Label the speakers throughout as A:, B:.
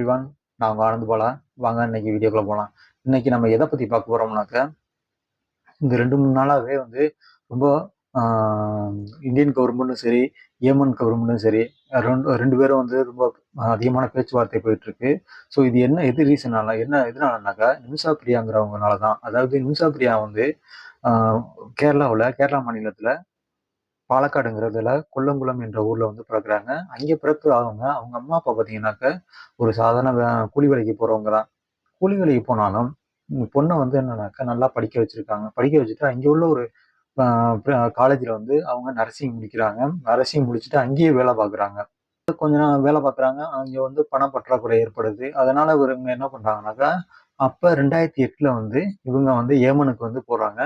A: Everyone. நான் உங்க ஆனந்த் பாலா. வாங்க இன்னைக்கு வீடியோக்குள்ள போலாம். இன்னைக்கு நம்ம எதை பத்தி பார்க்க போறோம்னாக்க, இந்த 2, 3 நாளாவே வந்து ரொம்ப ஆஹ், இந்தியன் கவர்மெண்ட்டும் சரி, ஏமன் கவர்மெண்ட்டும் சரி, ரெண்டு பேரும் வந்து ரொம்ப அதிகமான பேச்சுவார்த்தை போயிட்டு இருக்கு. ஸோ இது எது ரீசனால எதனாலனாக்கா நிமிஷா பிரியாங்கிறவங்கனால தான். அதாவது நிமிஷா பிரியா வந்து ஆஹ், கேரளா மாநிலத்துல பாலக்காடுங்கிறதுல கொல்லங்குளம் என்ற ஊர்ல வந்து பிறக்குறாங்க. அங்கே பிறப்பு அவங்க அம்மா அப்பா பார்த்தீங்கன்னாக்க ஒரு சாதாரண கூலி வேலைக்கு போறவங்க தான். கூலி வேலைக்கு போனாலும் பொண்ணை வந்து என்னன்னாக்கா நல்லா படிக்க வச்சிருக்காங்க. படிக்க வச்சுட்டு அங்கே உள்ள ஒரு காலேஜில் வந்து அவங்க நர்சிங் முடிக்கிறாங்க. நர்சிங் முடிச்சுட்டு அங்கேயே வேலை பார்க்குறாங்க. கொஞ்ச நாள் வேலை பார்க்குறாங்க. அங்கே வந்து பண பற்றாக்குறை ஏற்படுது. அதனால இவங்க என்ன பண்றாங்கனாக்கா, அப்ப 2008ல வந்து இவங்க வந்து ஏமனுக்கு வந்து போறாங்க.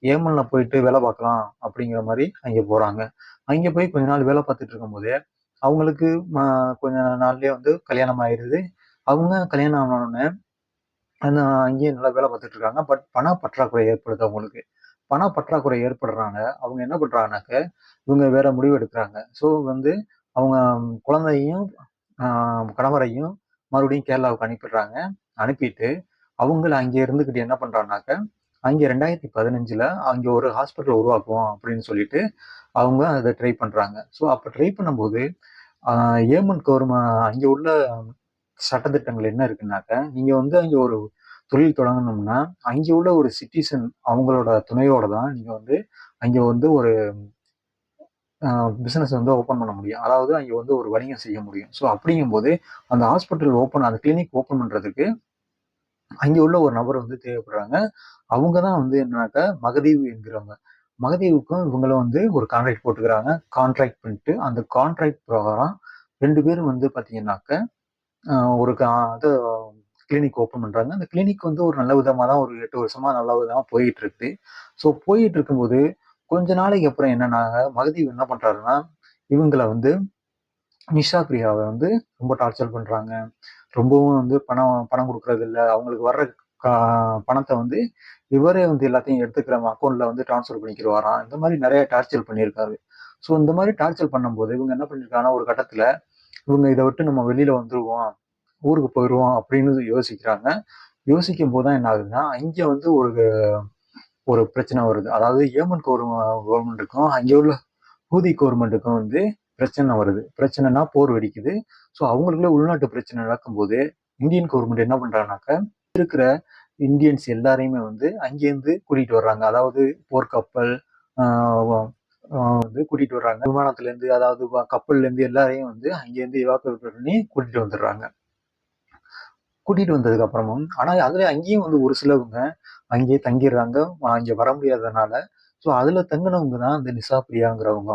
A: ஏமன்ல போயிட்டு வேலை பார்க்கலாம் அப்படிங்கிற மாதிரி அங்கே போறாங்க. அங்கே போய் கொஞ்ச நாள் வேலை பார்த்துட்டு இருக்கும்போதே அவங்களுக்கு கொஞ்ச நாள்லயே வந்து கல்யாணம் ஆயிடுது. அவங்க கல்யாணம் ஆனோடனே அந்த அங்கேயே நல்லா வேலை பார்த்துட்டு இருக்காங்க. பட் பண பற்றாக்குறை ஏற்படுது அவங்களுக்கு. பண பற்றாக்குறை ஏற்படுறாங்க. அவங்க என்ன பண்றாங்கனாக்க, இவங்க வேற முடிவு எடுக்கிறாங்க. ஸோ வந்து அவங்க குழந்தையும் கணவரையும் மறுபடியும் கேரளாவுக்கு அனுப்பிடுறாங்க. அனுப்பிட்டு அவங்கள அங்கே இருந்துக்கிட்டு என்ன பண்றாங்கனாக்க, அங்கே 2015ல அங்கே ஒரு ஹாஸ்பிட்டல் உருவாக்குவோம் அப்படின்னு சொல்லிட்டு அவங்க அதை ட்ரை பண்றாங்க. ஸோ அப்போ ட்ரை பண்ணும்போது ஏமன் கவர்மெண்ட் அங்கே உள்ள சட்டத்திட்டங்கள் என்ன இருக்குன்னாக்க, நீங்க வந்து அங்கே ஒரு தொழில் தொடங்கணும்னா அங்கே உள்ள ஒரு சிட்டிசன் அவங்களோட துணையோட தான் நீங்க வந்து அங்கே வந்து ஒரு பிசினஸ் வந்து ஓப்பன் பண்ண முடியும். அதாவது அங்கே வந்து ஒரு வணிகம் செய்ய முடியும். ஸோ அப்படிங்கும்போது அந்த அந்த கிளினிக் ஓப்பன் பண்றதுக்கு அங்கே உள்ள ஒரு நபர் வந்து தேவைப்படுறாங்க. அவங்க தான் வந்து என்னன்னாக்கா மகதீவ் என்கிறவங்க. மகதீவுக்கும் இவங்களும் வந்து ஒரு கான்ட்ராக்ட் போட்டுக்கிறாங்க. கான்ட்ராக்ட் பண்ணிட்டு அந்த கான்ட்ராக்ட் பிரகாரம் 2 பேரும் வந்து பார்த்தீங்கன்னாக்க ஒரு இது கிளினிக் ஓப்பன் பண்றாங்க. அந்த கிளினிக் வந்து ஒரு நல்ல விதமா தான் ஒரு 8 வருஷமா நல்ல விதமா போயிட்டு இருக்கு. ஸோ போயிட்டு இருக்கும்போது கொஞ்ச நாளைக்கு அப்புறம் என்னன்னா, மகதீவ் என்ன பண்றாருன்னா, இவங்கள வந்து நிஷா பிரியாவை வந்து ரொம்ப டார்ச்சர் பண்றாங்க. ரொம்பவும் வந்து பணம் பணம் கொடுக்கறது இல்ல. அவங்களுக்கு வர்ற பணத்தை வந்து இவரே வந்து எல்லாத்தையும் எடுத்துக்கிற அக்கௌண்ட்ல வந்து டிரான்ஸ்ஃபர் பண்ணிக்கிடுவாராம். இந்த மாதிரி நிறைய டார்ச்சர் பண்ணியிருக்காரு. ஸோ இந்த மாதிரி டார்ச்சர் பண்ணும்போது இவங்க என்ன பண்ணிருக்காங்கன்னா, ஒரு கட்டத்துல இவங்க இதை விட்டு நம்ம வெளியில வந்துருவோம், ஊருக்கு போயிடுவோம் அப்படின்னு யோசிக்கிறாங்க. யோசிக்கும் போதுதான் என்ன ஆகுதுன்னா, இங்க வந்து ஒரு ஒரு பிரச்சனை வருது. அதாவது ஏமன் கவர்மெண்ட்டுக்கும் அங்கே உள்ள ஹூதி கவர்மெண்ட்டுக்கும் வந்து பிரச்சனை வருது. பிரச்சனைனா போர் வெடிக்குது. ஸோ அவங்களுக்குள்ள உள்நாட்டு பிரச்சனை நடக்கும்போது இந்தியன் கவர்மெண்ட் என்ன பண்றாங்கனாக்க, இருக்கிற இந்தியன்ஸ் எல்லாரையுமே வந்து அங்கேருந்து கூட்டிட்டு வர்றாங்க. அதாவது போர்க்கப்பல் வந்து கூட்டிட்டு வர்றாங்க. விமானத்துல இருந்து, அதாவது கப்பல்ல இருந்து எல்லாரையும் வந்து அங்கேருந்து எவாக்குவேட் பண்ணி கூட்டிட்டு வந்துடுறாங்க. கூட்டிட்டு வந்ததுக்கு அப்புறமும் ஆனா அதுல அங்கேயும் வந்து ஒரு சிலவங்க அங்கேயே தங்கிடுறாங்க. அங்க வர முடியாதனால. ஸோ அதுல தங்கினவங்க தான் இந்த நிசா பிரியாங்கிறவங்க.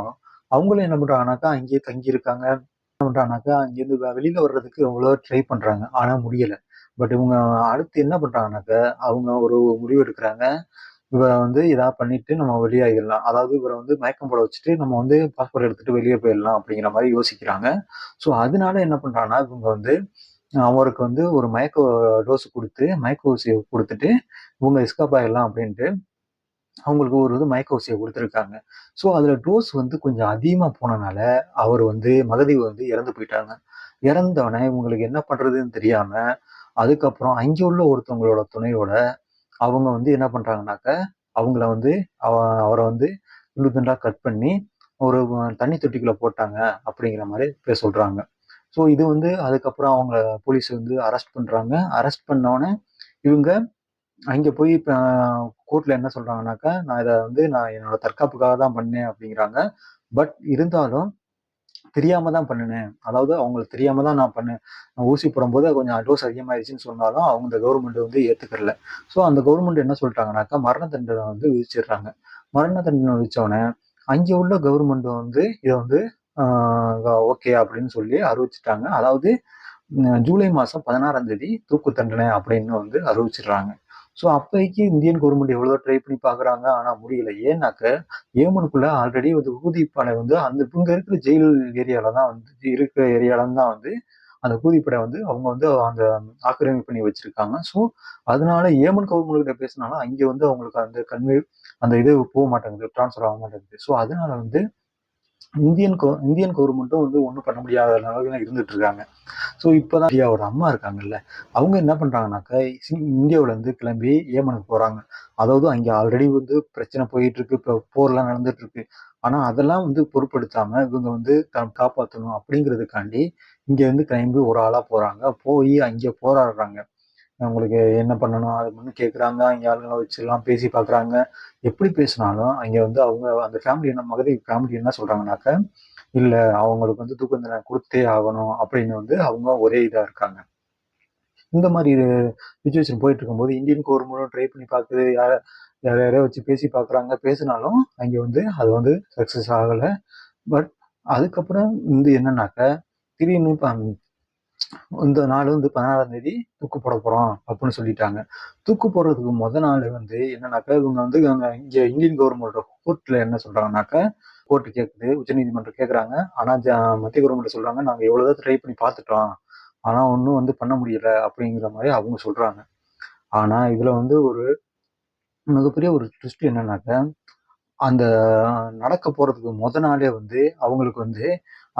A: அவங்களும் என்ன பண்றாங்கனாக்கா அங்கேயே தங்கி இருக்காங்க. என்ன பண்றாங்கனாக்கா அங்கேருந்து வெளியில வர்றதுக்கு எவ்வளோ ட்ரை பண்றாங்க. ஆனா முடியல. பட் இவங்க அடுத்து என்ன பண்றாங்கனாக்க, அவங்க ஒரு முடிவு எடுக்கிறாங்க. இவரை வந்து ஏதாவது பண்ணிட்டு நம்ம வெளியாகிடலாம். அதாவது இவரை வந்து மயக்கம் போட வச்சுட்டு நம்ம வந்து பாஸ்போர்ட் எடுத்துட்டு வெளியே போயிடலாம் அப்படிங்கிற மாதிரி யோசிக்கிறாங்க. ஸோ அதனால என்ன பண்றாங்கன்னா, இவங்க வந்து அவருக்கு வந்து ஒரு மயக்க டோஸ் கொடுத்து மயக்க ஊசியை கொடுத்துட்டு இவங்க எஸ்கேப் ஆயிடலாம் அப்படின்ட்டு அவங்களுக்கு ஒரு இது மயக்க ஊசியை கொடுத்துருக்காங்க. ஸோ அதுல டோஸ் வந்து கொஞ்சம் அதிகமா போனனால அவர் வந்து மகதீவ் வந்து இறந்து போயிட்டாங்க. இறந்தவனே இவங்களுக்கு என்ன பண்றதுன்னு தெரியாம அதுக்கப்புறம் அங்கே உள்ள ஒருத்தவங்களோட துணையோட அவங்க வந்து என்ன பண்றாங்கனாக்க, அவங்கள வந்து அவரை வந்து துண்டு துண்டா கட் பண்ணி ஒரு தண்ணி தொட்டிக்குள்ள போட்டாங்க அப்படிங்கிற மாதிரி சொல்றாங்க. ஸோ இது வந்து அதுக்கப்புறம் அவங்க போலீஸ் வந்து அரெஸ்ட் பண்றாங்க. அரெஸ்ட் பண்ணோடனே இவங்க அங்க போய் இப்ப கோர்ட்ல என்ன சொல்றாங்கனாக்கா, நான் என்னோட தற்காப்புக்காக தான் பண்ணேன் அப்படிங்கிறாங்க. பட் இருந்தாலும் தெரியாம தான் பண்ணினேன். அதாவது அவங்களுக்கு தெரியாம தான் நான் பண்ணேன். நான் ஊசி போடும்போது கொஞ்சம் டோஸ் அதிகமாயிருச்சுன்னு சொன்னாலும் அவங்க இந்த கவர்மெண்ட் வந்து ஏத்துக்கறல. ஸோ அந்த கவர்மெண்ட் என்ன சொல்லிட்டாங்கனாக்கா, மரண தண்டனை வந்து விதிச்சிடுறாங்க. மரண தண்டனை விதிச்சோடனே அங்கே உள்ள கவர்மெண்ட் வந்து இதை வந்து ஓகே அப்படின்னு சொல்லி அறிவிச்சிட்டாங்க. அதாவது ஜூலை மாசம் 16ஆம் தேதி தூக்கு தண்டனை அப்படின்னு வந்து அறிவிச்சிடுறாங்க. ஸோ அப்போதைக்கு இந்தியன் கவர்மெண்ட் எவ்வளோ ட்ரை பண்ணி பார்க்குறாங்க. ஆனால் முடியல. ஏன்னாக்க ஏமனுக்குள்ள ஆல்ரெடி வந்து ஊதிப்படை வந்து அந்த இவங்க இருக்கிற ஜெயில் ஏரியால தான் வந்து இருக்கிற ஏரியால தான் வந்து அந்த ஊதிப்படை வந்து அவங்க வந்து அந்த ஆக்கிரமிப்பு பண்ணி வச்சிருக்காங்க. ஸோ அதனால ஏமன் கவர்மெண்ட் கிட்ட பேசினாலும் அங்கே வந்து அவங்களுக்கு அந்த இது போக மாட்டேங்குது, டிரான்ஸ்ஃபர் ஆக மாட்டேங்குது. ஸோ அதனால வந்து இந்தியன் கவர்மெண்ட்டும் வந்து ஒன்றும் பண்ண முடியாத நிலையில இருந்துட்டு இருக்காங்க. ஸோ இப்போதான் ஒரு அம்மா இருக்காங்கல்ல, அவங்க என்ன பண்றாங்கனாக்கா, இந்தியாவுல இருந்து கிளம்பி ஏமனுக்கு போறாங்க. அதாவது அங்க ஆல்ரெடி வந்து பிரச்சனை போயிட்டு இருக்கு. இப்போ போர்லாம் நடந்துட்டு இருக்கு. ஆனா அதெல்லாம் வந்து பொருட்படுத்தாம இவங்க வந்து காப்பாத்தணும் அப்படிங்கிறதுக்காண்டி இங்க இருந்து கிளம்பி ஒரு ஆளா போறாங்க. போய் அங்க போராடுறாங்க. அவங்களுக்கு என்ன பண்ணணும் அது பண்ணி கேட்குறாங்க. அங்க ஆளுங்கள வச்சுலாம் பேசி பார்க்குறாங்க. எப்படி பேசினாலும் அங்க வந்து அவங்க அந்த ஃபேமிலி என்ன மகதி ஃபேமிலி என்ன சொல்றாங்கனாக்கா, இல்ல அவங்களுக்கு வந்து தூக்கு தண்டனை குடுத்தே ஆகணும் அப்படின்னு வந்து அவங்க ஒரே இதா இருக்காங்க. இந்த மாரி சிச்சுவேஷன் போயிட்டு இருக்கும்போது இந்தியன் கவர்மெண்ட்டும் ட்ரை பண்ணி பாக்குது. யாரையோ வச்சு பேசி பாக்குறாங்க. பேசினாலும் அங்க வந்து அது வந்து சக்சஸ் ஆகல. பட் அதுக்கப்புறம் வந்து என்னன்னாக்க, திடீர்னு இந்த நாள் வந்து 16ஆம் தேதி தூக்கு போட போறோம் அப்படின்னு சொல்லிட்டாங்க. தூக்கு போடுறதுக்கு நாள் வந்து என்னன்னாக்கா, இவங்க வந்து இங்க இந்தியன் கவர்மெண்டோட கோர்ட்ல என்ன சொல்றாங்கன்னாக்கா, கோர்ட் கேக்குது, உச்சநீதிமன்றம் கேக்குறாங்க. ஆனா மத்திய கவர்மெண்ட் சொல்றாங்க, நாங்க எவ்வளவுதான் ட்ரை பண்ணி பார்த்துட்டோம். ஆனா ஒண்ணும் வந்து பண்ண முடியல அப்படிங்கிற மாதிரி அவங்க சொல்றாங்க. ஆனா இதுல வந்து ஒரு மிகப்பெரிய ஒரு ட்விஸ்ட் என்னன்னாக்க, அந்த நடக்க போறதுக்கு நாளே வந்து அவங்களுக்கு வந்து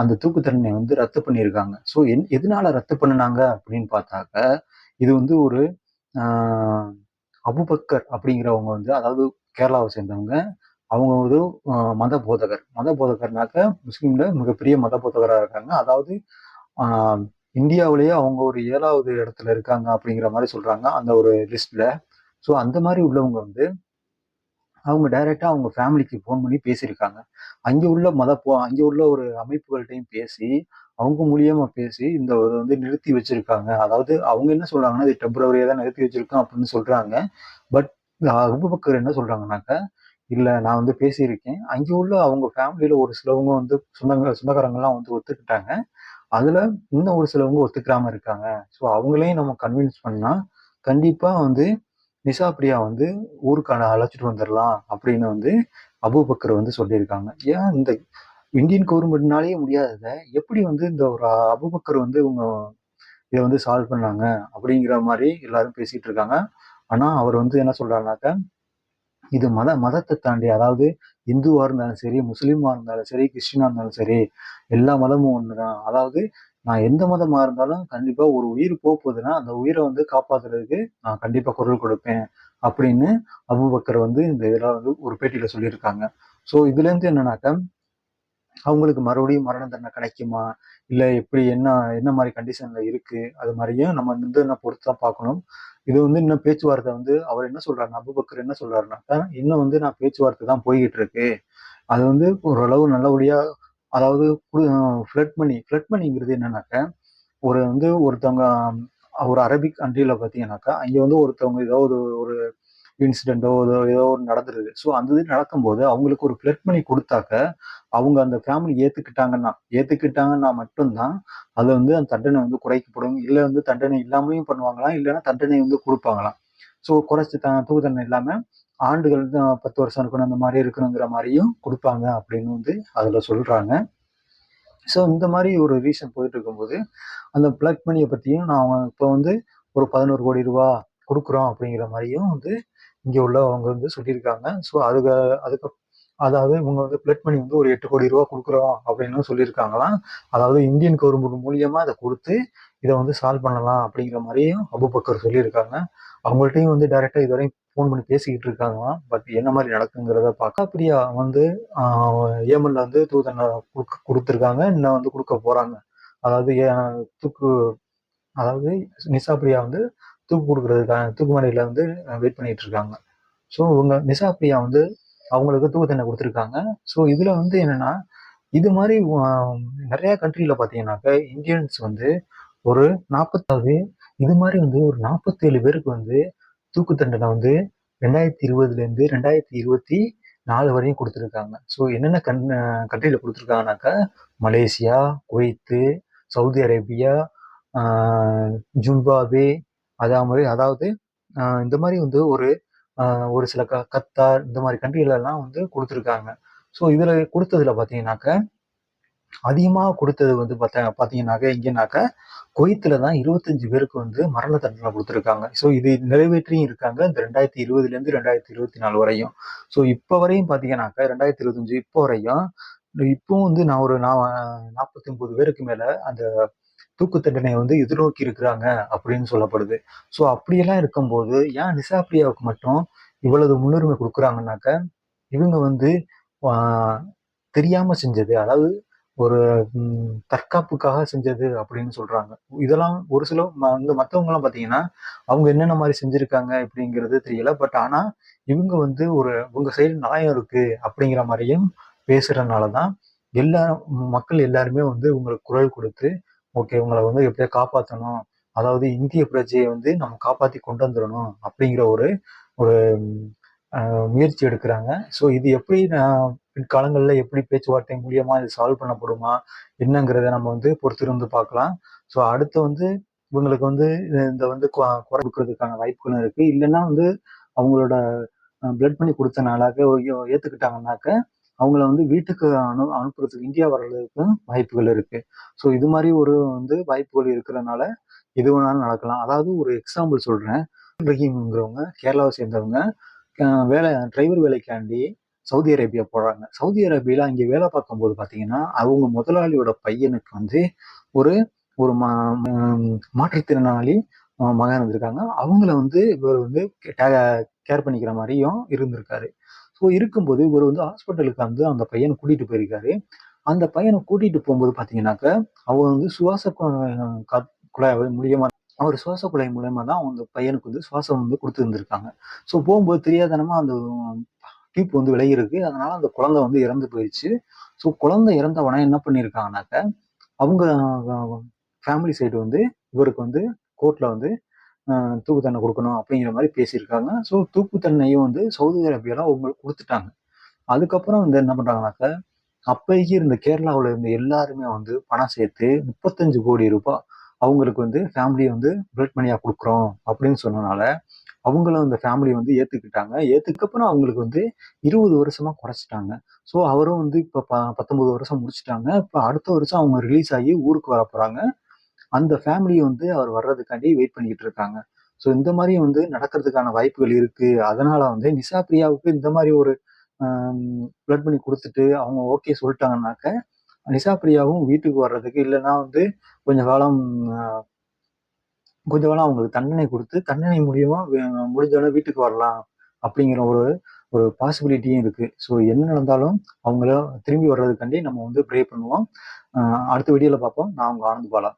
A: அந்த தூக்கு தண்டனை வந்து ரத்து பண்ணியிருக்காங்க. ஸோ எதனால ரத்து பண்ணுனாங்க அப்படின்னு பார்த்தாக்க, இது வந்து ஒரு ஆஹ் அபுபக்கர் அப்படிங்கிறவங்க வந்து, அதாவது கேரளாவை சேர்ந்தவங்க. அவங்க ஒரு மத போதகர். மத போதகர்னாக்க முஸ்லீம்ல மிகப்பெரிய மத போதகரா இருக்காங்க. அதாவது ஆஹ் இந்தியாவிலேயே அவங்க ஒரு 7வது இடத்துல இருக்காங்க அப்படிங்கிற மாதிரி சொல்றாங்க அந்த ஒரு லிஸ்ட்ல. ஸோ அந்த மாதிரி உள்ளவங்க வந்து அவங்க டைரக்டா அவங்க ஃபேமிலிக்கு ஃபோன் பண்ணி பேசியிருக்காங்க. அங்க உள்ள ஒரு அமைப்புகள்ட்டயும் பேசி, அவங்க மூலியமா பேசி இந்த ஒரு வந்து நிறுத்தி வச்சிருக்காங்க. அதாவது அவங்க என்ன சொல்றாங்கன்னா, இது டெம்பரவரியா தான் நிறுத்தி வச்சிருக்கோம் அப்படின்னு சொல்றாங்க. பட் அபூபக்கர் என்ன சொல்றாங்கன்னாக்க, இல்ல நான் வந்து பேசியிருக்கேன். அங்க உள்ள அவங்க ஃபேமிலில ஒரு சிலவங்க வந்து சொந்தக்காரங்கலாம் வந்து ஒத்துக்கிட்டாங்க. அதுல இன்னும் ஒரு சிலவங்க ஒத்துக்காம இருக்காங்க. ஸோ அவங்களையும் நம்ம கன்வின்ஸ் பண்ணா, கண்டிப்பா வந்து நிஷா பிரியா வந்து ஊருக்கு அழைச்சிட்டு வந்துரலாம் அப்படின்னு வந்து அபூபக்கர் வந்து சொல்லியிருக்காங்க. ஏன் இந்த இந்தியன் கவர்மெண்ட்னாலேயே முடியாதத, எப்படி வந்து இந்த ஒரு அபூபக்கர் வந்து இவங்க இத வந்து சால்வ் பண்ணாங்க அப்படிங்கிற மாரி எல்லாரும் பேசிட்டு இருக்காங்க. ஆனா அவர் வந்து என்ன சொல்றாருனாக்க, இது மதத்தை தாண்டி, அதாவது இந்துவா இருந்தாலும் சரி, முஸ்லீமா இருந்தாலும் சரி, கிறிஸ்டினா இருந்தாலும் சரி, எல்லா மதமும் ஒண்ணுதான். அதாவது நான் எந்த மதமா இருந்தாலும் கண்டிப்பா ஒரு உயிர் போகுதுன்னா அந்த உயிரை வந்து காப்பாத்துறதுக்கு நான் கண்டிப்பா குரல் கொடுப்பேன் அப்படின்னு அபூபக்கர் வந்து இந்த இதெல்லாம் வந்து ஒரு பேட்டியில சொல்லியிருக்காங்க. ஸோ இதுல இருந்து என்னன்னாக்கா, அவங்களுக்கு மறுபடியும் மரண தண்டனை கிடைக்குமா, இல்ல எப்படி என்ன என்ன மாதிரி கண்டிஷன்ல இருக்கு, அது மாதிரியும் நம்ம வந்து என்ன பொறுத்து தான் பார்க்கணும். இது வந்து இன்னும் பேச்சுவார்த்தை வந்து அவர் என்ன சொல்றாருன்னா, அபூபக்கர் என்ன சொல்றாருனாக்கா, இன்னும் வந்து நான் பேச்சுவார்த்தை தான் போய்கிட்டு இருக்கு. அது வந்து ஓரளவு நல்லபடியா, அதாவது ஃப்ளட் மணிங்கிறது என்னன்னாக்க, ஒரு வந்து ஒருத்தவங்க ஒரு அரபிக் கண்ட்ரில பார்த்தீங்கன்னாக்கா, அங்க வந்து ஒருத்தவங்க ஏதோ ஒரு ஒரு இன்சிடென்ட்டோ ஏதோ ஒண்ணு நடந்துருது. ஸோ அந்த இது நடக்கும்போது அவங்களுக்கு ஒரு ஃப்ளட் மணி குடுத்தாக்க, அவங்க அந்த ஃபேமிலி ஏத்துக்கிட்டாங்கன்னா மட்டும் தான், அது வந்து அந்த தண்டனை வந்து குறைக்கப்படும். இல்ல வந்து தண்டனை இல்லாமயும் பண்ணுவாங்களாம். இல்லன்னா தண்டனை வந்து குடுப்பாங்களாம். ஸோ குறைச்சு தூக்கு தண்டனை இல்லாம ஆண்டுகள் 10 வருஷம் இருக்கணும், அந்த மாரி இருக்கணுங்கிற மாரியும் குடுப்பாங்க அப்படின்னு வந்து அதுல சொல்றாங்க. ஸோ இந்த மாரி ஒரு ரீசன் போயிட்டு இருக்கும்போது, அந்த பிளக் மணிய பத்தியும் நான் இப்ப வந்து ஒரு 11,00,00,000 குடுக்குறோம் அப்படிங்கிற மாரியும் வந்து இங்க உள்ளவங்க வந்து சொல்லியிருக்காங்க. ஸோ அதுக்கு அதாவது இவங்க வந்து பிளட் மணி வந்து ஒரு 8,00,00,000 குடுக்குறோம் அப்படின்னு சொல்லியிருக்காங்களாம். அதாவது இந்தியன் கவர்மெண்ட் மூலியமா அத குடுத்து, இத வந்து சால்வ் பண்ணலாம் அப்படிங்கிற மாரியும் அபூபக்கர் சொல்லியிருக்காங்க. அவங்கள்ட்டயும் வந்து டைரக்டா இதுவரையும் ஃபோன் பண்ணி பேசிக்கிட்டு இருக்காங்களாம். பட் என்ன மாரி நடக்குங்கிறத பார்க்க. அப்படியா வந்து ஏமன்ல வந்து தூக்கு தண்டனை குடுத்துருக்காங்க. இன்னும் வந்து குடுக்க போறாங்க. அதாவது தூக்கு அதாவது நிஷா பிரியா வந்து தூக்கு குடுக்குறதுக்காக தூக்கு மேடையில வந்து வெயிட் பண்ணிட்டு இருக்காங்க. ஸோ இவங்க நிஷா பிரியா வந்து அவங்களுக்கு தூக்கு தண்டனை குடுத்துருக்காங்க. ஸோ இதுல வந்து என்னன்னா, இது மாரி நெறைய கண்ட்ரில பார்த்தீங்கன்னாக்க, இந்தியன்ஸ் வந்து ஒரு 40 இது மாரி வந்து ஒரு 47 பேருக்கு வந்து தூக்கு தண்டனை வந்து 2020லேருந்து 2024 வரையும் குடுத்துருக்காங்க. ஸோ என்னென்ன கண்ட்ரில குடுத்துருக்காங்கனாக்கா, Malaysia, Kuwait, Saudi Arabia, Zimbabwe, அதாவது இந்த மாரி வந்து ஒரு சில கத்தார் இந்த மாரி கண்ட்ரில எல்லாம் வந்து குடுத்துருக்காங்க. ஸோ இதுல குடுத்ததுல பார்த்தீங்கன்னாக்க, அதிகமா குடுத்தது வந்து பார்த்தீங்கன்னாக்க எங்கேனாக்க, குவைத்துல தான் 25 பேருக்கு வந்து மரண தண்டனை குடுத்துருக்காங்க. ஸோ இது நிறைவேற்றியும் இருக்காங்க. இந்த 2020லேருந்து 2024 வரையும். ஸோ இப்ப வரையும் பார்த்தீங்கன்னாக்க 2025 இப்போ வரையும், இப்பவும் வந்து நான் 49 பேருக்கு மேல அந்த தூக்கு தண்டனை வந்து எதிர்நோக்கி இருக்கிறாங்க அப்படின்னு சொல்லப்படுது. ஸோ அப்படியெல்லாம் இருக்கும்போது ஏன் நிஷா பிரியாவுக்கு மட்டும் இவ்வளவு முன்னுரிமை கொடுக்குறாங்கன்னாக்க, இவங்க வந்து ஆஹ், தெரியாம செஞ்சது, அதாவது ஒரு தற்காப்புக்காக செஞ்சது அப்படின்னு சொல்றாங்க. இதெல்லாம் ஒரு சில வந்து மத்தவங்க எல்லாம் பாத்தீங்கன்னா அவங்க என்னென்ன மாதிரி செஞ்சிருக்காங்க அப்படிங்கிறது தெரியல. பட் ஆனா இவங்க வந்து உங்க சைடு நியாயம் இருக்கு அப்படிங்கிற மாதிரியும் பேசுறதுனாலதான் எல்லா மக்கள் எல்லாருமே வந்து உங்களுக்கு குரல் கொடுத்து ஓகே உங்களை வந்து எப்படியா காப்பாற்றணும், அதாவது இந்திய பிரஜையை வந்து நம்ம காப்பாத்தி கொண்டு வந்துடணும் அப்படிங்கிற ஒரு ஒரு முயற்சி எடுக்கிறாங்க. ஸோ இது எப்படி பிற்காலங்களில் எப்படி பேச்சுவார்த்தை மூலியமா இது சால்வ் பண்ணப்படுமா என்னங்கிறத நம்ம வந்து பொறுத்திருந்து பார்க்கலாம். ஸோ அடுத்து வந்து இவங்களுக்கு வந்து இந்த வந்து குறை கொடுக்கறதுக்கான வாய்ப்புகளும் இருக்கு. இல்லைன்னா வந்து அவங்களோட பிளட் பண்ணி கொடுத்த நாளாக ஏத்துக்கிட்டாங்கன்னாக்க அவங்கள வந்து வீட்டுக்கு அனுப்புறதுக்கு இந்தியா வர்றதுக்கு வாய்ப்புகள் இருக்கு. ஸோ இது மாதிரி ஒரு வந்து வாய்ப்புகள் இருக்கிறதுனால எது வேணாலும் நடக்கலாம். அதாவது ஒரு எக்ஸாம்பிள் சொல்றேன். ரஹீம்ங்கிறவங்க கேரளாவை சேர்ந்தவங்க வேலை டிரைவர் வேலைக்காண்டி சவுதி அரேபியா போறாங்க. சவுதி அரேபியால அங்கே வேலை பார்க்கும்போது பாத்தீங்கன்னா அவங்க முதலாளியோட பையனுக்கு வந்து ஒரு ஒரு மாற்றுத்திறனாளி மகன் இருந்திருக்காங்க. அவங்கள வந்து இவர் வந்து கேர் பண்ணிக்கிற மாதிரியும் இருந்திருக்காரு. ஸோ இருக்கும்போது இவர் வந்து ஹாஸ்பிட்டலுக்கு வந்து அந்த பையனை கூட்டிட்டு போயிருக்காரு. அந்த பையனை கூட்டிட்டு போகும்போது பாத்தீங்கன்னாக்க அவன் வந்து குழாய் மூலியமா அவர் சுவாச குழாய் மூலயமா தான் அந்த பையனுக்கு வந்து சுவாசம் வந்து கொடுத்துருந்துருக்காங்க. ஸோ போகும்போது தெரியாதனமா அந்த டியூப் வந்து விலகி இருக்கு. அதனால அந்த குழந்தை வந்து இறந்து போயிடுச்சு. ஸோ குழந்தை இறந்தவன என்ன பண்ணியிருக்காங்கனாக்க அவங்க ஃபேமிலி சைடு வந்து இவருக்கு வந்து கோர்ட்ல வந்து தூக்கு தண்டனை கொடுக்கணும் அப்படிங்கிற மாதிரி பேசியிருக்காங்க. ஸோ தூக்கு தண்டனையும் வந்து சவுதி அரேபியால அவங்களுக்கு கொடுத்துட்டாங்க. அதுக்கப்புறம் வந்து என்ன பண்றாங்கனாக்க அப்பைக்கு இருந்த கேரளாவில் இருந்த எல்லாருமே வந்து பணம் சேர்த்து 35 கோடி ரூபாய் அவங்களுக்கு வந்து ஃபேமிலியை வந்து பிளட் மணியா கொடுக்குறோம் அப்படின்னு சொன்னனால அவங்களும் அந்த ஃபேமிலி வந்து ஏத்துக்கிட்டாங்க. ஏத்துக்கப்புறம் அவங்களுக்கு வந்து 20 வருஷமா குறைச்சிட்டாங்க. ஸோ அவரும் வந்து இப்ப 19 வருஷம் முடிச்சுட்டாங்க. இப்ப அடுத்த வருஷம் அவங்க ரிலீஸ் ஆகி ஊருக்கு வர போறாங்க. அந்த ஃபேமிலி வந்து அவர் வர்றதுக்காண்டி வெயிட் பண்ணிக்கிட்டு இருக்காங்க. ஸோ இந்த மாதிரி வந்து நடக்கிறதுக்கான வாய்ப்புகள் இருக்கு. அதனால வந்து நிஷா பிரியாவுக்கு இந்த மாதிரி ஒரு பிளட் பண்ணி கொடுத்துட்டு அவங்க ஓகே சொல்லிட்டாங்கன்னாக்க நிஷா பிரியாவும் வீட்டுக்கு வர்றதுக்கு இல்லைன்னா வந்து கொஞ்ச காலம் கொஞ்ச காலம் அவங்களுக்கு தண்டனை கொடுத்து தண்டனை மூலியமா முடிஞ்சவன வீட்டுக்கு வரலாம் அப்படிங்கிற ஒரு ஒரு பாசிபிலிட்டியும் இருக்கு. ஸோ என்ன நடந்தாலும் அவங்கள திரும்பி வர்றதுக்காண்டி நம்ம வந்து ப்ரே பண்ணுவோம். அடுத்த வீடியோல பார்ப்போம். நான் உங்க ஆனந்த் பாலா.